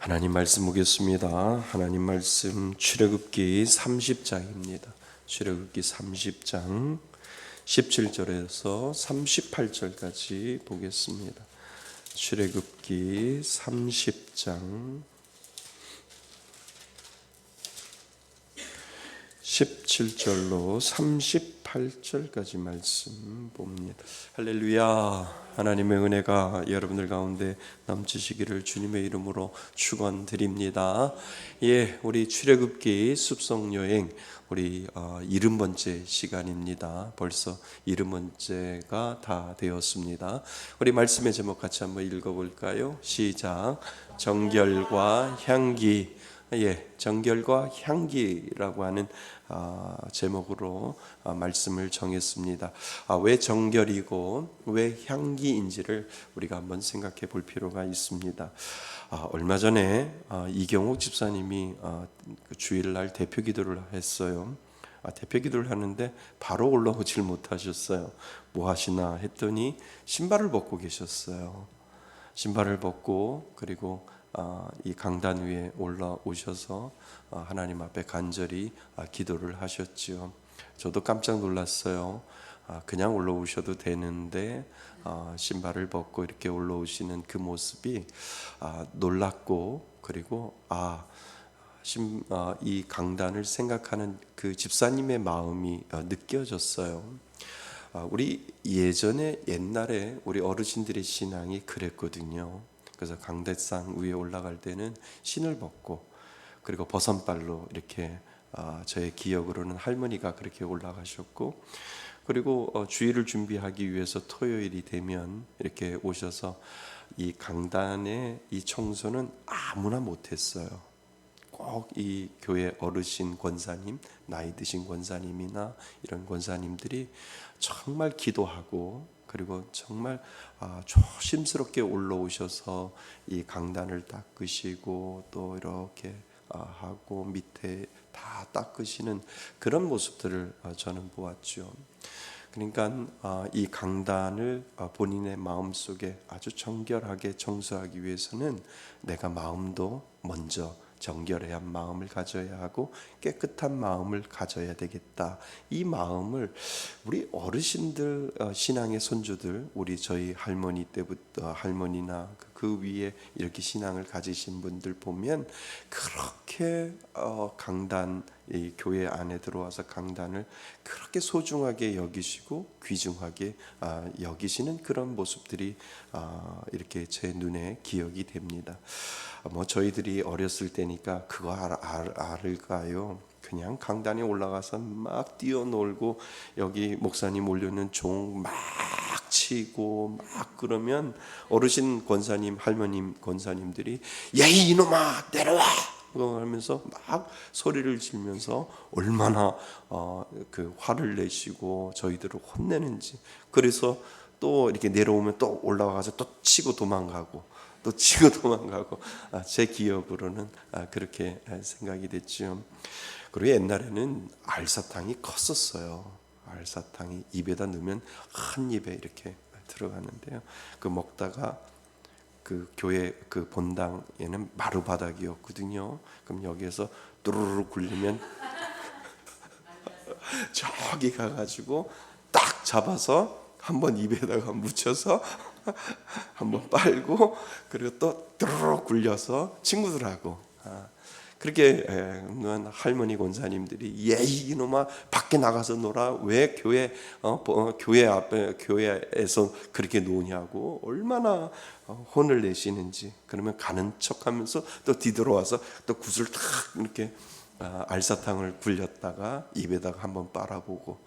하나님 말씀 보겠습니다. 하나님 말씀 출애굽기 30장입니다. 출애굽기 30장 17절에서 38절까지 보겠습니다. 출애굽기 30장 17절로 38절까지 말씀 봅니다. 할렐루야. 하나님의 은혜가 여러분들 가운데 넘치시기를 주님의 이름으로 축원드립니다. 우리 출애굽기 숲속여행 우리 70번째 시간입니다. 벌써 70번째가 다 되었습니다. 우리 말씀의 제목 같이 한번 읽어볼까요? 시작. 정결과 향기. 정결과 향기라고 하는 제목으로 말씀을 정했습니다. 왜 정결이고 왜 향기인지를 우리가 한번 생각해 볼 필요가 있습니다. 얼마 전에 이경옥 집사님이 그 주일날 대표 기도를 했어요. 대표 기도를 하는데 바로 올라오질 못하셨어요. 뭐 하시나 했더니 신발을 벗고 계셨어요. 신발을 벗고 그리고 이 강단 위에 올라오셔서 하나님 앞에 간절히 기도를 하셨지요. 저도 깜짝 놀랐어요. 그냥 올라오셔도 되는데 신발을 벗고 이렇게 올라오시는 그 모습이 놀랍고, 그리고 이 강단을 생각하는 그 집사님의 마음이 느껴졌어요. 우리 옛날에 우리 어르신들의 신앙이 그랬거든요. 그래서 강대상 위에 올라갈 때는 신을 벗고 그리고 버선발로 이렇게 저의 기억으로는 할머니가 그렇게 올라가셨고, 그리고 주일을 준비하기 위해서 토요일이 되면 이렇게 오셔서 이 강단의 이 청소는 아무나 못했어요. 꼭 이 교회 어르신 권사님, 나이 드신 권사님이나 이런 권사님들이 정말 기도하고 그리고 정말 조심스럽게 올라오셔서 이 강단을 닦으시고 또 이렇게 하고 밑에 다 닦으시는 그런 모습들을 저는 보았죠. 그러니까 이 강단을 본인의 마음속에 아주 정결하게 청소하기 위해서는 내가 마음도 먼저 정결한 마음을 가져야 하고 깨끗한 마음을 가져야 되겠다. 이 마음을 우리 어르신들, 신앙의 선조들, 저희 할머니 때부터 할머니나 그 위에 이렇게 신앙을 가지신 분들 보면 그렇게 강단, 이 교회 안에 들어와서 강단을 그렇게 소중하게 여기시고 귀중하게 여기시는 그런 모습들이 이렇게 제 눈에 기억이 됩니다. 저희들이 어렸을 때니까 그거 알을까요? 그냥 강단에 올라가서 막 뛰어놀고 여기 목사님 올려놓은 종 막 치고 막 그러면 어르신 권사님, 할머님 권사님들이 야 이놈아 내려와 하면서 막 소리를 지르면서 얼마나 그 화를 내시고 저희들을 혼내는지. 그래서 또 이렇게 내려오면 또 올라가서 또 치고 도망가고 또 치고 도망가고 제 기억으로는 그렇게 생각이 됐죠. 그리고 옛날에는 알사탕이 컸었어요. 알사탕이 입에다 넣으면 한 입에 이렇게 들어가는데요. 그 먹다가 그 교회 그 본당에는 마루바닥이었거든요. 그럼 여기에서 뚜루루 굴리면 저기 가가지고 딱 잡아서 한번 입에다가 묻혀서 한번 빨고 그리고 또 뚜루루 굴려서 친구들하고 그렇게 할머니 권사님들이 이놈아 밖에 나가서 놀아 왜 교회 앞에 교회에서 그렇게 노냐고 얼마나 혼을 내시는지. 그러면 가는 척하면서 또 뒤돌아와서 또 굿을 탁 이렇게 알사탕을 굴렸다가 입에다가 한번 빨아보고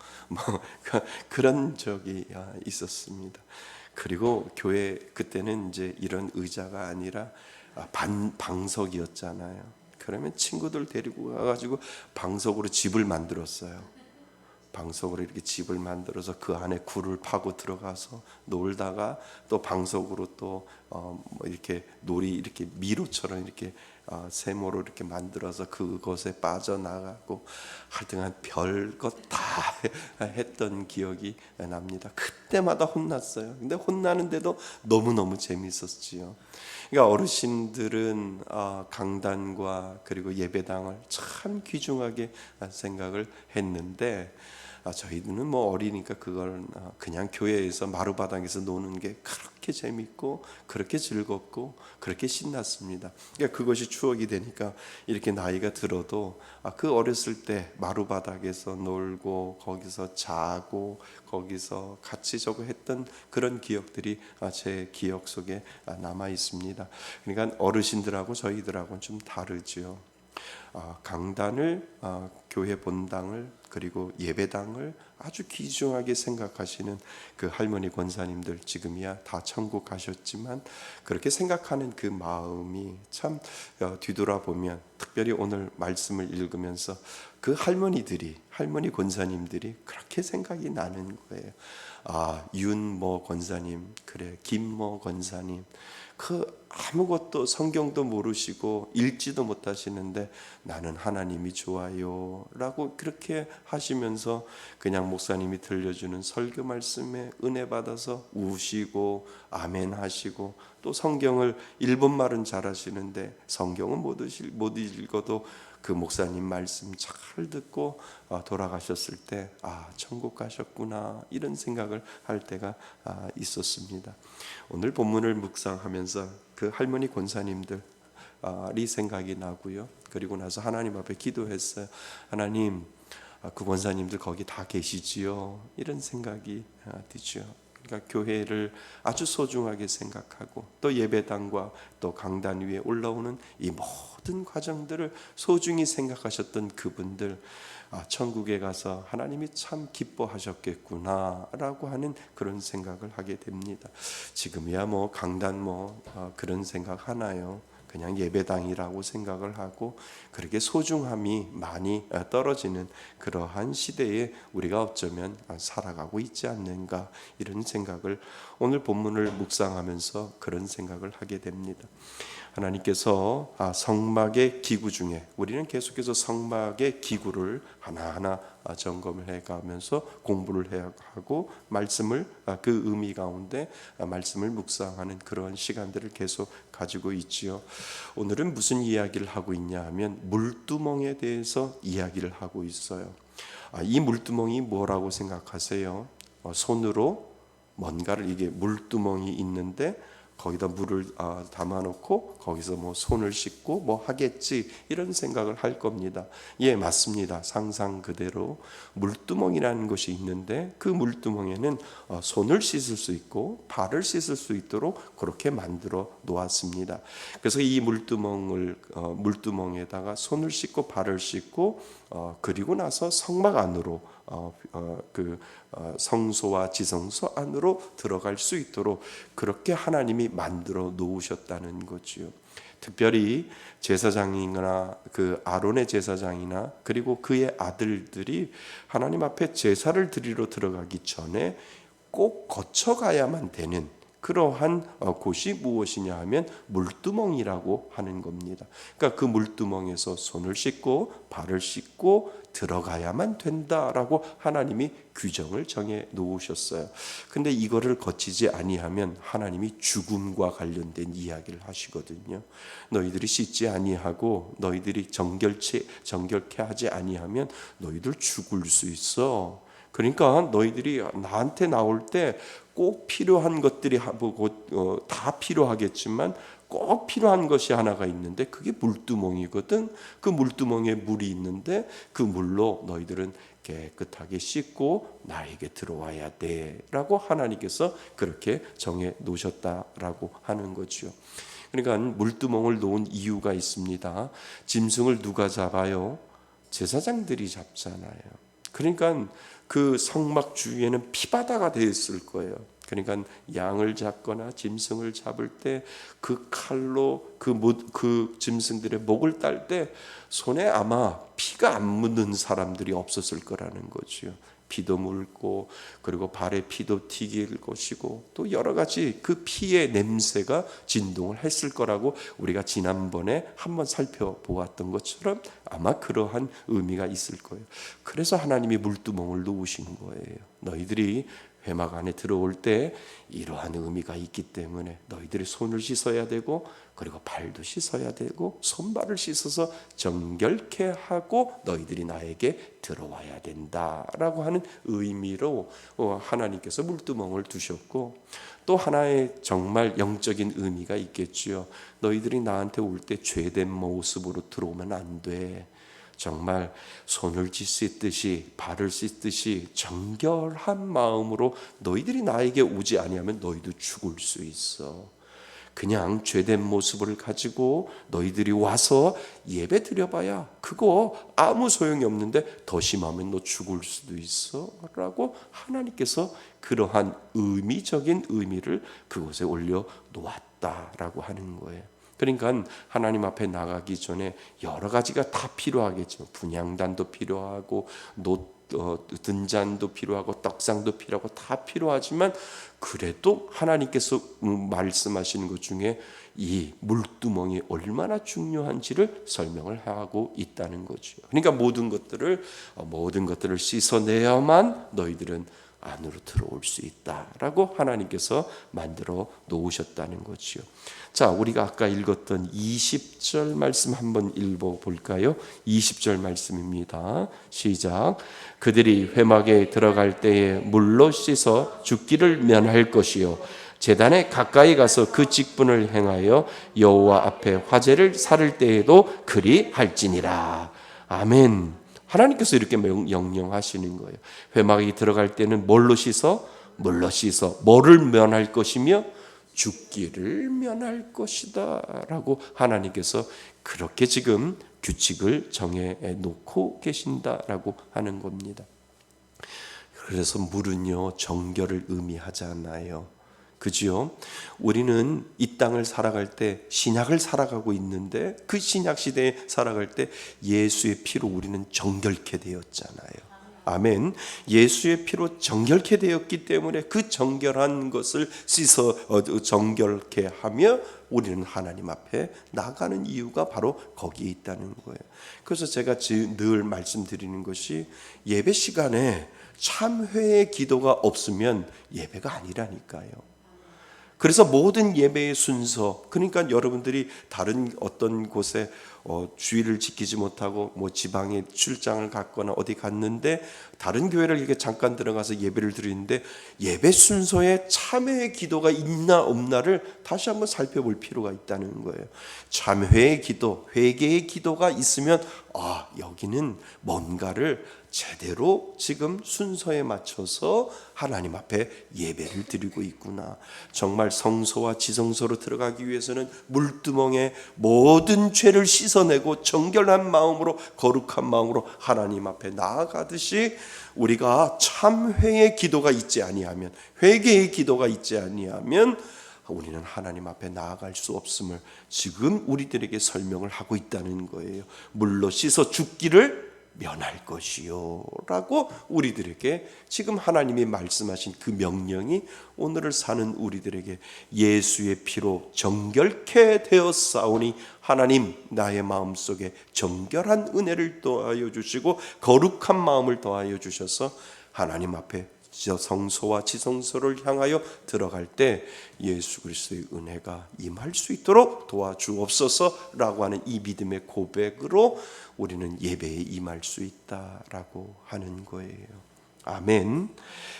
그런 적이 있었습니다. 그리고 교회 그때는 이제 이런 의자가 아니라 방석이었잖아요. 그러면 친구들 데리고 가가지고 방석으로 집을 만들었어요. 방석으로 이렇게 집을 만들어서 그 안에 굴을 파고 들어가서 놀다가 또 방석으로 또 뭐 이렇게 놀이 이렇게 미로처럼 이렇게 세모로 이렇게 만들어서 그것에 빠져나가고 하여튼 별것 다 했던 기억이 납니다. 그때마다 혼났어요. 근데 혼나는데도 너무너무 재밌었지요. 그러니까 어르신들은 강단과 그리고 예배당을 참 귀중하게 생각을 했는데 저희들은 뭐 어리니까 그걸 그냥 교회에서 마루바닥에서 노는 게 그렇게 재밌고 그렇게 즐겁고 그렇게 신났습니다. 그러니까 그것이 추억이 되니까 이렇게 나이가 들어도 그 어렸을 때 마루바닥에서 놀고 거기서 자고 거기서 같이 저거 했던 그런 기억들이 제 기억 속에 남아 있습니다. 그러니까 어르신들하고 저희들하고는 좀 다르죠. 강단을, 교회 본당을, 그리고 예배당을 아주 귀중하게 생각하시는 그 할머니 권사님들, 지금이야 다 천국 가셨지만 그렇게 생각하는 그 마음이 참 뒤돌아보면, 특별히 오늘 말씀을 읽으면서 그 할머니 권사님들이 그렇게 생각이 나는 거예요. 윤모 권사님, 그래 김모 권사님, 그 아무것도 성경도 모르시고 읽지도 못하시는데 나는 하나님이 좋아요 라고 그렇게 하시면서 그냥 목사님이 들려주는 설교 말씀에 은혜 받아서 우시고 아멘 하시고, 또 성경을 일본말은 잘하시는데 성경은 못 읽어도 그 목사님 말씀 잘 듣고 돌아가셨을 때 천국 가셨구나 이런 생각을 할 때가 있었습니다. 오늘 본문을 묵상하면서 그 할머니 권사님들이 생각이 나고요. 그리고 나서 하나님 앞에 기도했어요. 하나님, 그 권사님들 거기 다 계시지요? 이런 생각이 드죠. 그러니까 교회를 아주 소중하게 생각하고 또 예배당과 또 강단 위에 올라오는 이 모든 과정들을 소중히 생각하셨던 그분들, 천국에 가서 하나님이 참 기뻐하셨겠구나라고 하는 그런 생각을 하게 됩니다. 지금이야 뭐 강단 그런 생각 하나요? 그냥 예배당이라고 생각을 하고 그렇게 소중함이 많이 떨어지는 그러한 시대에 우리가 어쩌면 살아가고 있지 않는가, 이런 생각을 오늘 본문을 묵상하면서 그런 생각을 하게 됩니다. 하나님께서 성막의 기구 중에 우리는 계속해서 성막의 기구를 하나하나 점검을 해가면서 공부를 해야 하고 말씀을 그 의미 가운데 말씀을 묵상하는 그런 시간들을 계속 가지고 있지요. 오늘은 무슨 이야기를 하고 있냐 하면 물두멍에 대해서 이야기를 하고 있어요. 이 물두멍이 뭐라고 생각하세요? 손으로 뭔가를, 이게 물두멍이 있는데 거기다 물을 담아놓고 거기서 뭐 손을 씻고 뭐 하겠지, 이런 생각을 할 겁니다. 예, 맞습니다. 상상 그대로 물두멍이라는 것이 있는데 그 물두멍에는 손을 씻을 수 있고 발을 씻을 수 있도록 그렇게 만들어 놓았습니다. 그래서 이 물두멍에다가 손을 씻고 발을 씻고 그리고 나서 성막 안으로 성소와 지성소 안으로 들어갈 수 있도록 그렇게 하나님이 만들어 놓으셨다는 거지요. 특별히 제사장이나 그 아론의 제사장이나 그리고 그의 아들들이 하나님 앞에 제사를 드리러 들어가기 전에 꼭 거쳐가야만 되는 그러한 곳이 무엇이냐 하면 물두멍이라고 하는 겁니다. 그러니까 그 물두멍에서 손을 씻고 발을 씻고 들어가야만 된다라고 하나님이 규정을 정해 놓으셨어요. 근데 이거를 거치지 아니하면 하나님이 죽음과 관련된 이야기를 하시거든요. 너희들이 씻지 아니하고 너희들이 정결케 하지 아니하면 너희들 죽을 수 있어. 그러니까 너희들이 나한테 나올 때 꼭 필요한 것들이 다 필요하겠지만 꼭 필요한 것이 하나가 있는데 그게 물두멍이거든. 그 물두멍에 물이 있는데 그 물로 너희들은 깨끗하게 씻고 나에게 들어와야 돼 라고 하나님께서 그렇게 정해 놓으셨다라고 하는 거죠. 그러니까 물두멍을 놓은 이유가 있습니다. 짐승을 누가 잡아요? 제사장들이 잡잖아요. 그러니까 그 성막 주위에는 피바다가 되어 있을 거예요. 그러니까 양을 잡거나 짐승을 잡을 때 그 칼로 그 짐승들의 목을 딸 때 손에 아마 피가 안 묻는 사람들이 없었을 거라는 거죠. 피도 묽고 그리고 발에 피도 튀길 것이고 또 여러 가지 그 피의 냄새가 진동을 했을 거라고 우리가 지난번에 한번 살펴보았던 것처럼 아마 그러한 의미가 있을 거예요. 그래서 하나님이 물두멍을 놓으신 거예요. 너희들이 회막 안에 들어올 때 이러한 의미가 있기 때문에 너희들이 손을 씻어야 되고 그리고 발도 씻어야 되고 손발을 씻어서 정결케 하고 너희들이 나에게 들어와야 된다라고 하는 의미로 하나님께서 물두멍을 두셨고, 또 하나의 정말 영적인 의미가 있겠지요. 너희들이 나한테 올 때 죄된 모습으로 들어오면 안 돼. 정말 손을 씻듯이 발을 씻듯이 정결한 마음으로 너희들이 나에게 오지 아니하면 너희도 죽을 수 있어. 그냥 죄된 모습을 가지고 너희들이 와서 예배 드려봐야 그거 아무 소용이 없는데 더 심하면 너 죽을 수도 있어 라고 하나님께서 그러한 의미적인 의미를 그곳에 올려 놓았다라고 하는 거예요. 그러니까 하나님 앞에 나가기 전에 여러 가지가 다 필요하겠죠. 분향단도 필요하고 등잔도 필요하고 떡상도 필요하고 다 필요하지만 그래도 하나님께서 말씀하시는 것 중에 이 물두멍이 얼마나 중요한지를 설명을 하고 있다는 거죠. 그러니까 모든 것들을 씻어내야만 너희들은 안으로 들어올 수 있다라고 하나님께서 만들어 놓으셨다는 거지요. 자, 우리가 아까 읽었던 20절 말씀 한번 읽어볼까요? 20절 말씀입니다. 시작. 그들이 회막에 들어갈 때에 물로 씻어 죽기를 면할 것이요 제단에 가까이 가서 그 직분을 행하여 여호와 앞에 화제를 살을 때에도 그리할지니라. 아멘. 하나님께서 이렇게 명령하시는 거예요. 회막에 들어갈 때는 뭘로 씻어? 물로 씻어. 뭐를 면할 것이며? 죽기를 면할 것이다 라고 하나님께서 그렇게 지금 규칙을 정해 놓고 계신다라고 하는 겁니다. 그래서 물은요 정결을 의미하잖아요. 그죠? 우리는 이 땅을 살아갈 때 신약을 살아가고 있는데 그 신약 시대에 살아갈 때 예수의 피로 우리는 정결케 되었잖아요. 아멘. 예수의 피로 정결케 되었기 때문에 그 정결한 것을 씻어 정결케 하며 우리는 하나님 앞에 나가는 이유가 바로 거기에 있다는 거예요. 그래서 제가 늘 말씀드리는 것이 예배 시간에 참회의 기도가 없으면 예배가 아니라니까요. 그래서 모든 예배의 순서, 그러니까 여러분들이 다른 어떤 곳에 주의를 지키지 못하고 뭐 지방에 출장을 갔거나 어디 갔는데 다른 교회를 이렇게 잠깐 들어가서 예배를 드리는데 예배 순서에 참회의 기도가 있나 없나를 다시 한번 살펴볼 필요가 있다는 거예요. 참회의 기도, 회개의 기도가 있으면 여기는 뭔가를 제대로 지금 순서에 맞춰서 하나님 앞에 예배를 드리고 있구나. 정말 성소와 지성소로 들어가기 위해서는 물두멍에 모든 죄를 씻어내고 정결한 마음으로 거룩한 마음으로 하나님 앞에 나아가듯이 우리가 참회의 기도가 있지 아니하면, 회개의 기도가 있지 아니하면 우리는 하나님 앞에 나아갈 수 없음을 지금 우리들에게 설명을 하고 있다는 거예요. 물로 씻어 죽기를 면할 것이요 라고 우리들에게 지금 하나님이 말씀하신 그 명령이 오늘을 사는 우리들에게 예수의 피로 정결케 되었사오니 하나님 나의 마음속에 정결한 은혜를 더하여 주시고 거룩한 마음을 더하여 주셔서 하나님 앞에 성소와 지성소를 향하여 들어갈 때 예수 그리스도의 은혜가 임할 수 있도록 도와주옵소서라고 하는 이 믿음의 고백으로 우리는 예배에 임할 수 있다라고 하는 거예요. 아멘.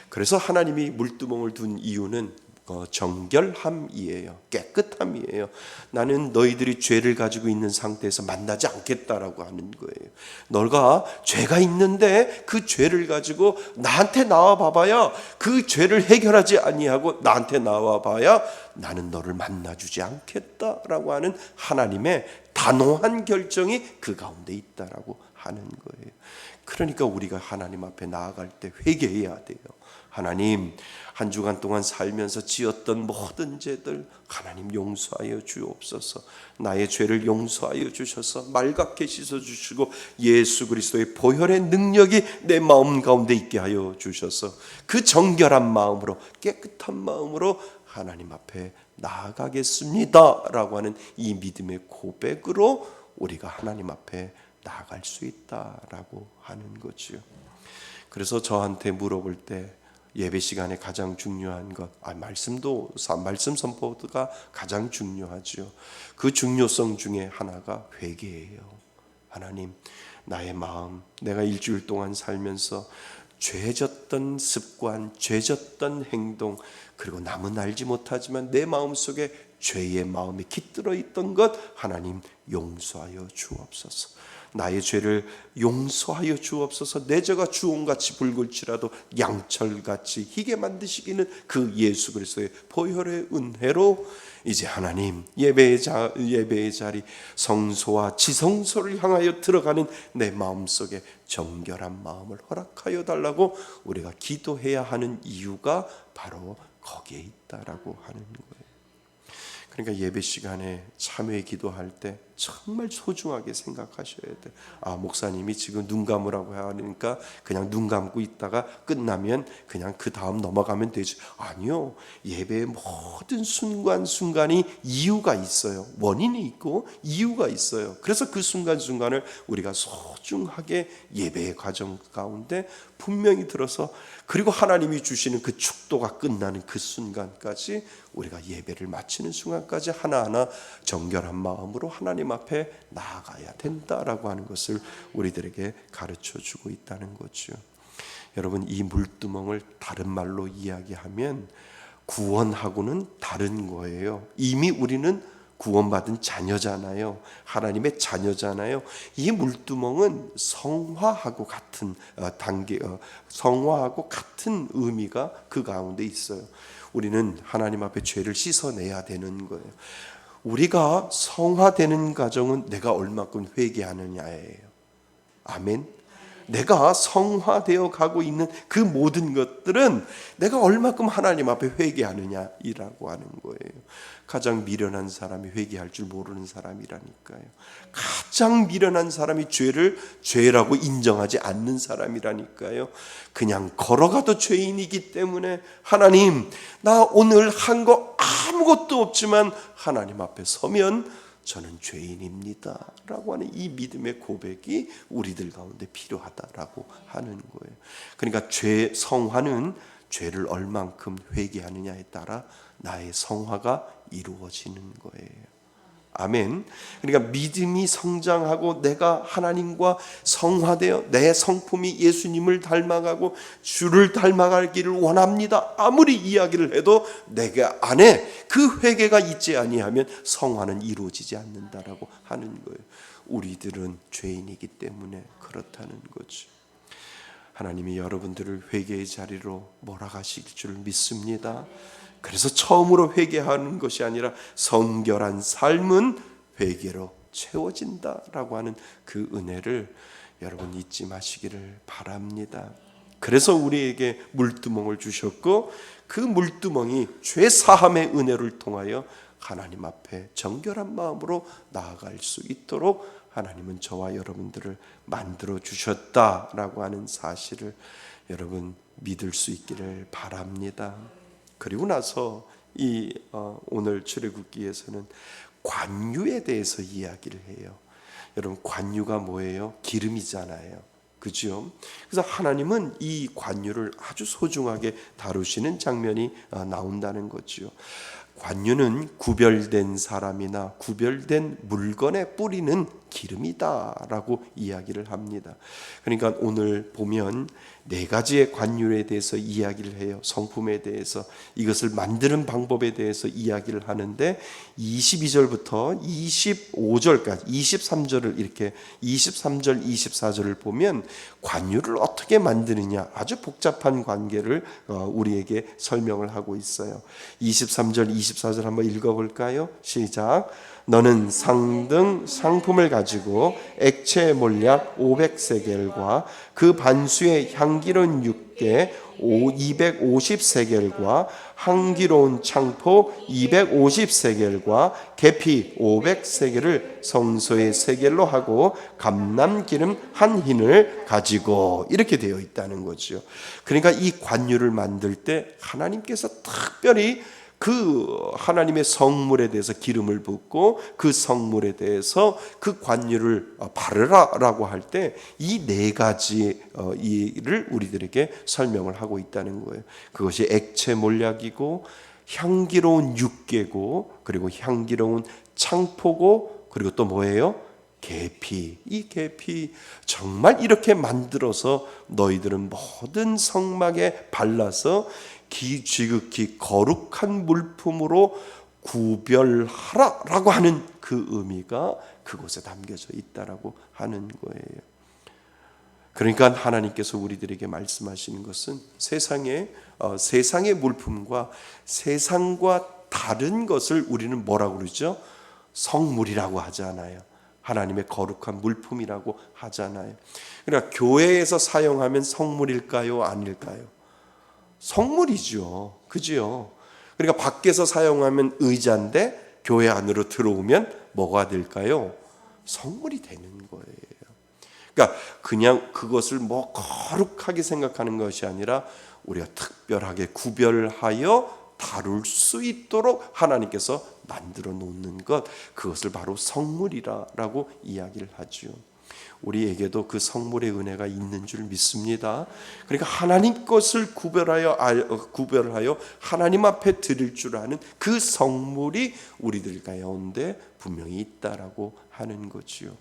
그래서 하나님이 물두멍을 둔 이유는 정결함이에요. 깨끗함이에요. 나는 너희들이 죄를 가지고 있는 상태에서 만나지 않겠다라고 하는 거예요. 너가 죄가 있는데 그 죄를 가지고 나한테 나와 봐봐야 그 죄를 해결하지 아니하고 나한테 나와 봐야 나는 너를 만나주지 않겠다라고 하는 하나님의 단호한 결정이 그 가운데 있다라고 하는 거예요. 그러니까 우리가 하나님 앞에 나아갈 때 회개해야 돼요. 하나님, 한 주간 동안 살면서 지었던 모든 죄들 하나님 용서하여 주옵소서. 나의 죄를 용서하여 주셔서 맑게 씻어주시고 예수 그리스도의 보혈의 능력이 내 마음 가운데 있게 하여 주셔서 그 정결한 마음으로, 깨끗한 마음으로 하나님 앞에 나아가겠습니다 라고 하는 이 믿음의 고백으로 우리가 하나님 앞에 나아갈 수 있다라고 하는 거죠. 그래서 저한테 물어볼 때 예배 시간에 가장 중요한 것, 말씀 선포가 가장 중요하죠. 그 중요성 중에 하나가 회개예요. 하나님, 나의 마음, 내가 일주일 동안 살면서 죄졌던 습관, 죄졌던 행동, 그리고 남은 알지 못하지만 내 마음속에 죄의 마음이 깃들어 있던 것 하나님 용서하여 주옵소서. 나의 죄를 용서하여 주옵소서. 내 죄가 주홍같이 붉을지라도 양철같이 희게 만드시기는 그 예수 그리스도의 보혈의 은혜로 이제 하나님 예배의 자리 성소와 지성소를 향하여 들어가는 내 마음속에 정결한 마음을 허락하여 달라고 우리가 기도해야 하는 이유가 바로 거기에 있다라고 하는 거예요. 그러니까 예배 시간에 참회 기도할 때 정말 소중하게 생각하셔야 돼. 목사님이 지금 눈 감으라고 하니까 그냥 눈 감고 있다가 끝나면 그냥 그 다음 넘어가면 되지. 아니요. 예배의 모든 순간순간이 이유가 있어요. 원인이 있고 이유가 있어요. 그래서 그 순간순간을 우리가 소중하게 예배의 과정 가운데 분명히 들어서, 그리고 하나님이 주시는 그 축도가 끝나는 그 순간까지 우리가 예배를 마치는 순간까지 하나하나 정결한 마음으로 하나님 앞에 나아가야 된다라고 하는 것을 우리들에게 가르쳐 주고 있다는 거죠. 여러분, 이 물두멍을 다른 말로 이야기하면 구원하고는 다른 거예요. 이미 우리는 구원받은 자녀잖아요. 하나님의 자녀잖아요. 이 물두멍은 성화하고 같은 성화하고 같은 의미가 그 가운데 있어요. 우리는 하나님 앞에 죄를 씻어내야 되는 거예요. 우리가 성화되는 과정은 내가 얼마큼 회개하느냐예요. 아멘. 내가 성화되어 가고 있는 그 모든 것들은 내가 얼마큼 하나님 앞에 회개하느냐이라고 하는 거예요. 가장 미련한 사람이 회개할 줄 모르는 사람이라니까요. 가장 미련한 사람이 죄를 죄라고 인정하지 않는 사람이라니까요. 그냥 걸어가도 죄인이기 때문에 하나님, 나 오늘 한 거 아무것도 없지만 하나님 앞에 서면 저는 죄인입니다 라고 하는 이 믿음의 고백이 우리들 가운데 필요하다라고 하는 거예요. 그러니까 성화는 죄를 얼만큼 회개하느냐에 따라 나의 성화가 이루어지는 거예요. 아멘. 그러니까 믿음이 성장하고 내가 하나님과 성화되어 내 성품이 예수님을 닮아가고 주를 닮아가기를 원합니다. 아무리 이야기를 해도 내가 안에 그 회개가 있지 아니하면 성화는 이루어지지 않는다라고 하는 거예요. 우리들은 죄인이기 때문에 그렇다는 거죠. 하나님이 여러분들을 회개의 자리로 몰아가실 줄 믿습니다. 그래서 처음으로 회개하는 것이 아니라 성결한 삶은 회개로 채워진다라고 하는 그 은혜를 여러분 잊지 마시기를 바랍니다. 그래서 우리에게 물두멍을 주셨고 그 물두멍이 죄 사함의 은혜를 통하여 하나님 앞에 정결한 마음으로 나아갈 수 있도록 하나님은 저와 여러분들을 만들어 주셨다라고 하는 사실을 여러분 믿을 수 있기를 바랍니다. 그리고 나서 오늘 출애굽기에서는 관유에 대해서 이야기를 해요. 여러분, 관유가 뭐예요? 기름이잖아요. 그죠? 그래서 하나님은 이 관유를 아주 소중하게 다루시는 장면이 나온다는 거죠. 관유는 구별된 사람이나 구별된 물건에 뿌리는 기름이다라고 이야기를 합니다. 그러니까 오늘 보면 네 가지의 관유에 대해서 이야기를 해요. 성품에 대해서, 이것을 만드는 방법에 대해서 이야기를 하는데 22절부터 25절까지 23절을 이렇게 23절 24절을 보면 관유를 어떻게 만드느냐 아주 복잡한 관계를 우리에게 설명을 하고 있어요. 23절 24절 한번 읽어볼까요? 시작. 너는 상등 상품을 가지고 액체 몰약 500세겔과 그 반수의 향기로운 육개 250세겔과 향기로운 창포 250세겔과 계피 500세겔을 성소의 세겔로 하고 감람기름 한 흰을 가지고, 이렇게 되어 있다는 거죠. 그러니까 이 관유를 만들 때 하나님께서 특별히 그 하나님의 성물에 대해서 기름을 붓고 그 성물에 대해서 그 관유를 바르라라고 할 때 이 네 가지 일을 우리들에게 설명을 하고 있다는 거예요. 그것이 액체 몰약이고 향기로운 육개고 그리고 향기로운 창포고 그리고 또 뭐예요? 계피. 이 계피 정말 이렇게 만들어서 너희들은 모든 성막에 발라서 지극히 거룩한 물품으로 구별하라라고 하는 그 의미가 그곳에 담겨져 있다라고 하는 거예요. 그러니까 하나님께서 우리들에게 말씀하시는 것은 세상의 물품과 세상과 다른 것을 우리는 뭐라고 그러죠? 성물이라고 하잖아요. 하나님의 거룩한 물품이라고 하잖아요. 그러니까 교회에서 사용하면 성물일까요? 아닐까요? 성물이죠. 그죠? 그러니까 밖에서 사용하면 의자인데 교회 안으로 들어오면 뭐가 될까요? 성물이 되는 거예요. 그러니까 그냥 그것을 뭐 거룩하게 생각하는 것이 아니라 우리가 특별하게 구별하여 다룰 수 있도록 하나님께서 만들어 놓는 것, 그것을 바로 성물이라고 이야기를 하죠. 우리에게도 그 성물의 은혜가 있는 줄 믿습니다. 그러니까 하나님 것을 구별하여 하나님 앞에 드릴 줄 아는 그 성물이 우리들 가운데 분명히 있다라고 하는 거지요.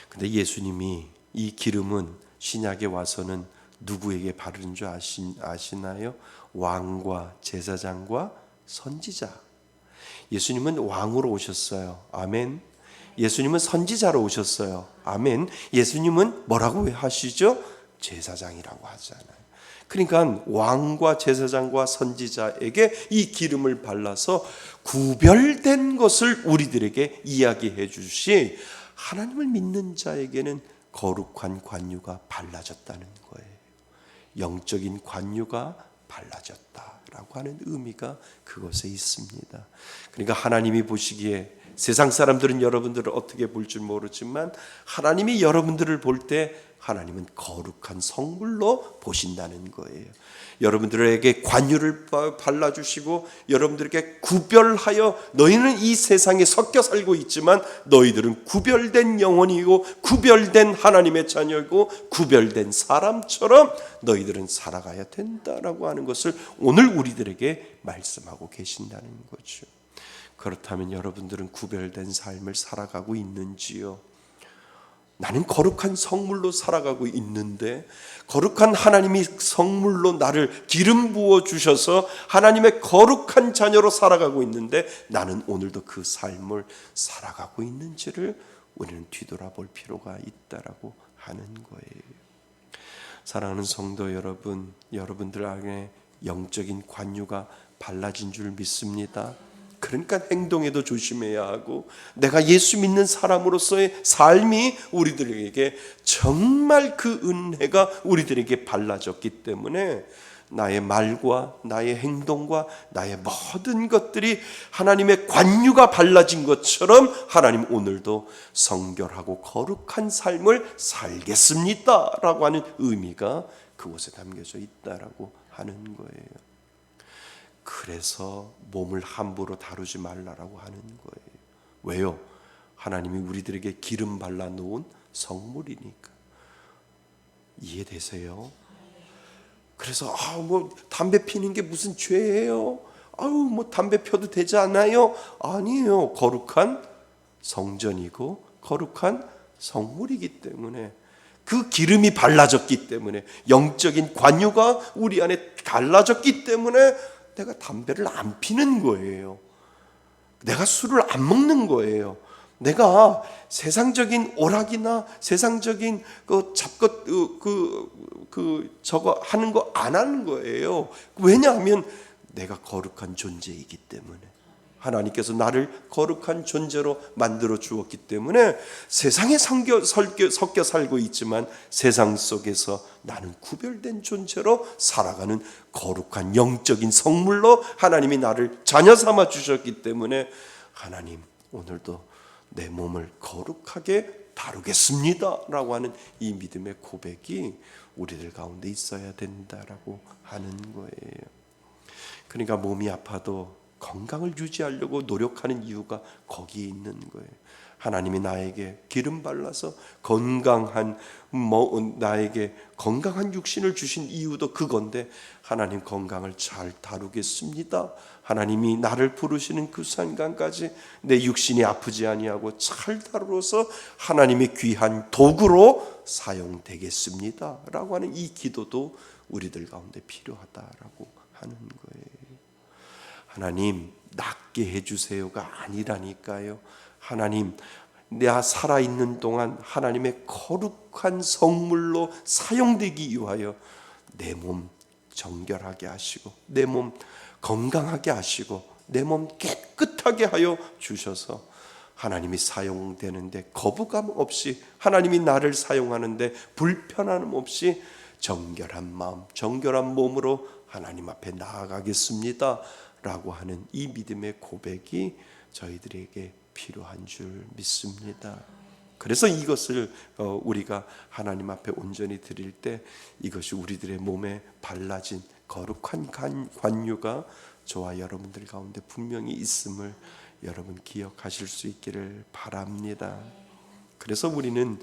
근데 예수님이 이 기름은 신약에 와서는 누구에게 바르는 줄 아시나요? 왕과 제사장과 선지자. 예수님은 왕으로 오셨어요. 아멘. 예수님은 선지자로 오셨어요. 아멘. 예수님은 뭐라고 하시죠? 제사장이라고 하잖아요. 그러니까 왕과 제사장과 선지자에게 이 기름을 발라서 구별된 것을 우리들에게 이야기해 주시, 하나님을 믿는 자에게는 거룩한 관유가 발라졌다는 거예요. 영적인 관유가 발라졌다라고 하는 의미가 그것에 있습니다. 그러니까 하나님이 보시기에 세상 사람들은 여러분들을 어떻게 볼 줄 모르지만 하나님이 여러분들을 볼 때 하나님은 거룩한 성물로 보신다는 거예요. 여러분들에게 관유를 발라주시고 여러분들에게 구별하여, 너희는 이 세상에 섞여 살고 있지만 너희들은 구별된 영혼이고 구별된 하나님의 자녀이고 구별된 사람처럼 너희들은 살아가야 된다라고 하는 것을 오늘 우리들에게 말씀하고 계신다는 거죠. 그렇다면 여러분들은 구별된 삶을 살아가고 있는지요? 나는 거룩한 성물로 살아가고 있는데, 거룩한 하나님이 성물로 나를 기름 부어 주셔서 하나님의 거룩한 자녀로 살아가고 있는데 나는 오늘도 그 삶을 살아가고 있는지를 우리는 뒤돌아볼 필요가 있다라고 하는 거예요. 사랑하는 성도 여러분, 여러분들 안에 영적인 관유가 발라진 줄 믿습니다. 그러니까 행동에도 조심해야 하고, 내가 예수 믿는 사람으로서의 삶이 우리들에게 정말 그 은혜가 우리들에게 발라졌기 때문에 나의 말과 나의 행동과 나의 모든 것들이 하나님의 관유가 발라진 것처럼 하나님 오늘도 성결하고 거룩한 삶을 살겠습니다 라고 하는 의미가 그곳에 담겨져 있다라고 하는 거예요. 그래서 몸을 함부로 다루지 말라라고 하는 거예요. 왜요? 하나님이 우리들에게 기름 발라놓은 성물이니까. 이해되세요? 그래서 뭐 담배 피는 게 무슨 죄예요? 뭐 담배 펴도 되지 않아요? 아니에요. 거룩한 성전이고 거룩한 성물이기 때문에, 그 기름이 발라졌기 때문에, 영적인 관유가 우리 안에 갈라졌기 때문에 내가 담배를 안 피는 거예요. 내가 술을 안 먹는 거예요. 내가 세상적인 오락이나 세상적인 그 잡것 저거 하는 거 안 하는 거예요. 왜냐하면 내가 거룩한 존재이기 때문에. 하나님께서 나를 거룩한 존재로 만들어 주었기 때문에 세상에 섞여 살고 있지만 세상 속에서 나는 구별된 존재로 살아가는 거룩한 영적인 성물로 하나님이 나를 자녀 삼아 주셨기 때문에 하나님 오늘도 내 몸을 거룩하게 다루겠습니다 라고 하는 이 믿음의 고백이 우리들 가운데 있어야 된다라고 하는 거예요. 그러니까 몸이 아파도 건강을 유지하려고 노력하는 이유가 거기에 있는 거예요. 하나님이 나에게 기름 발라서 나에게 건강한 육신을 주신 이유도 그건데 하나님 건강을 잘 다루겠습니다. 하나님이 나를 부르시는 그 순간까지 내 육신이 아프지 아니하고 잘 다루어서 하나님의 귀한 도구로 사용되겠습니다 라고 하는 이 기도도 우리들 가운데 필요하다라고 하는 거예요. 하나님 낫게 해주세요가 아니라니까요. 하나님 내가 살아있는 동안 하나님의 거룩한 성물로 사용되기 위하여 내 몸 정결하게 하시고 내 몸 건강하게 하시고 내 몸 깨끗하게 하여 주셔서 하나님이 사용되는데 거부감 없이 하나님이 나를 사용하는데 불편함 없이 정결한 마음 정결한 몸으로 하나님 앞에 나아가겠습니다 라고 하는 이 믿음의 고백이 저희들에게 필요한 줄 믿습니다. 그래서 이것을 우리가 하나님 앞에 온전히 드릴 때 이것이 우리들의 몸에 발라진 거룩한 관유가 저와 여러분들 가운데 분명히 있음을 여러분 기억하실 수 있기를 바랍니다. 그래서 우리는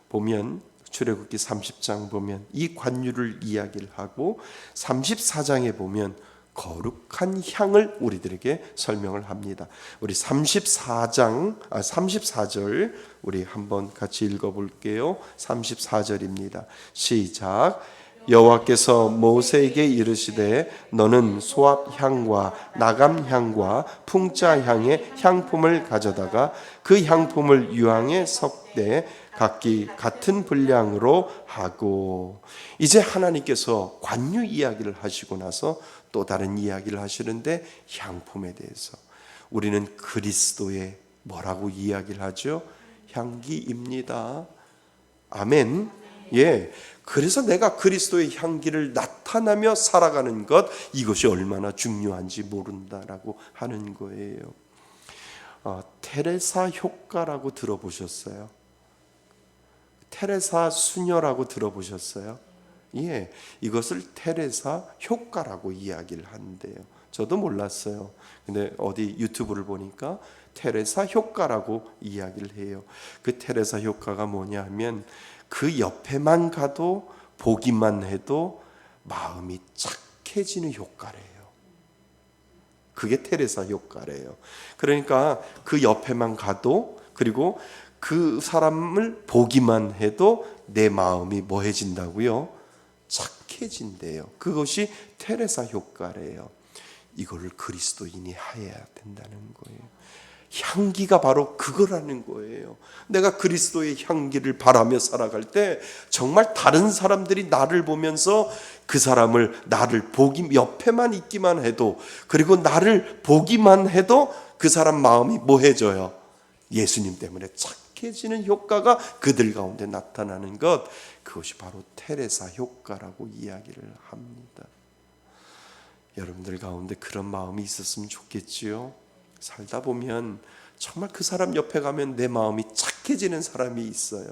보면 출애굽기 30장 보면 이 관유를 이야기를 하고 34장에 보면 거룩한 향을 우리들에게 설명을 합니다. 우리 34절 우리 한번 같이 읽어볼게요. 34절입니다. 시작. 여호와께서 모세에게 이르시되 너는 소합향과 나감향과 풍자향의 향품을 가져다가 그 향품을 유황에 섞되 각기 같은 분량으로 하고. 이제 하나님께서 관유 이야기를 하시고 나서 또 다른 이야기를 하시는데 향품에 대해서 우리는 그리스도의 뭐라고 이야기를 하죠? 향기입니다. 아멘. 예. 그래서 내가 그리스도의 향기를 나타나며 살아가는 것 이것이 얼마나 중요한지 모른다라고 하는 거예요. 테레사 효과라고 들어보셨어요? 테레사 수녀라고 들어보셨어요? 예, 이것을 테레사 효과라고 이야기를 한대요. 저도 몰랐어요. 근데 어디 유튜브를 보니까 테레사 효과라고 이야기를 해요. 그 테레사 효과가 뭐냐 하면 그 옆에만 가도 보기만 해도 마음이 착해지는 효과래요. 그게 테레사 효과래요. 그러니까 그 옆에만 가도 그리고 그 사람을 보기만 해도 내 마음이 뭐해진다고요? 착해진대요. 그것이 테레사 효과래요. 이거를 그리스도인이 해야 된다는 거예요. 향기가 바로 그거라는 거예요. 내가 그리스도의 향기를 바라며 살아갈 때 정말 다른 사람들이 나를 보면서 그 사람을 나를 옆에만 있기만 해도 그리고 나를 보기만 해도 그 사람 마음이 뭐해져요? 예수님 때문에 착해지는 효과가 그들 가운데 나타나는 것, 그것이 바로 테레사 효과라고 이야기를 합니다. 여러분들 가운데 그런 마음이 있었으면 좋겠지요. 살다 보면 정말 그 사람 옆에 가면 내 마음이 착해지는 사람이 있어요.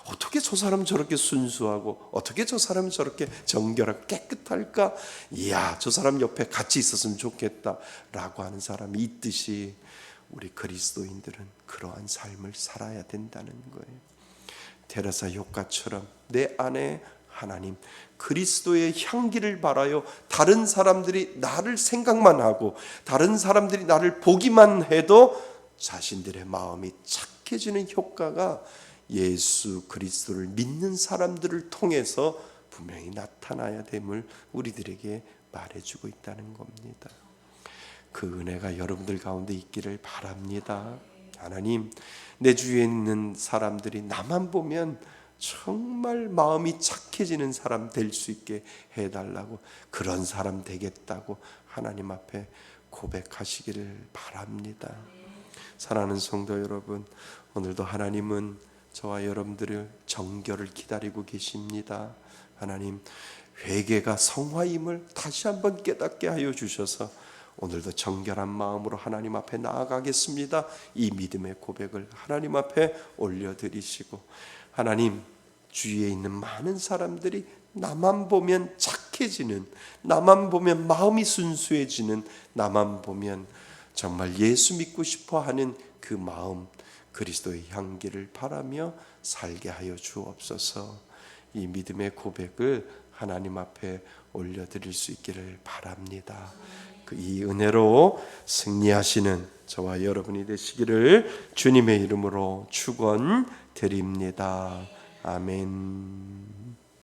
어떻게 저 사람 저렇게 순수하고 어떻게 저 사람 저렇게 정결하고 깨끗할까? 이야, 저 사람 옆에 같이 있었으면 좋겠다 라고 하는 사람이 있듯이 우리 그리스도인들은 그러한 삶을 살아야 된다는 거예요. 테레사 효과처럼 내 안에 하나님 그리스도의 향기를 바라요. 다른 사람들이 나를 생각만 하고 다른 사람들이 나를 보기만 해도 자신들의 마음이 착해지는 효과가 예수 그리스도를 믿는 사람들을 통해서 분명히 나타나야 됨을 우리들에게 말해주고 있다는 겁니다. 그 은혜가 여러분들 가운데 있기를 바랍니다. 하나님, 내 주위에 있는 사람들이 나만 보면 정말 마음이 착해지는 사람 될 수 있게 해달라고, 그런 사람 되겠다고 하나님 앞에 고백하시기를 바랍니다. 사랑하는 성도 여러분, 오늘도 하나님은 저와 여러분들의 정결을 기다리고 계십니다. 하나님, 회개가 성화임을 다시 한번 깨닫게 하여 주셔서 오늘도 정결한 마음으로 하나님 앞에 나아가겠습니다. 이 믿음의 고백을 하나님 앞에 올려드리시고, 하나님, 주위에 있는 많은 사람들이 나만 보면 착해지는, 나만 보면 마음이 순수해지는, 나만 보면 정말 예수 믿고 싶어 하는 그 마음, 그리스도의 향기를 바라며 살게 하여 주옵소서. 이 믿음의 고백을 하나님 앞에 올려드릴 수 있기를 바랍니다. 이 은혜로 승리하시는 저와 여러분이 되시기를 주님의 이름으로 축원드립니다. 아멘.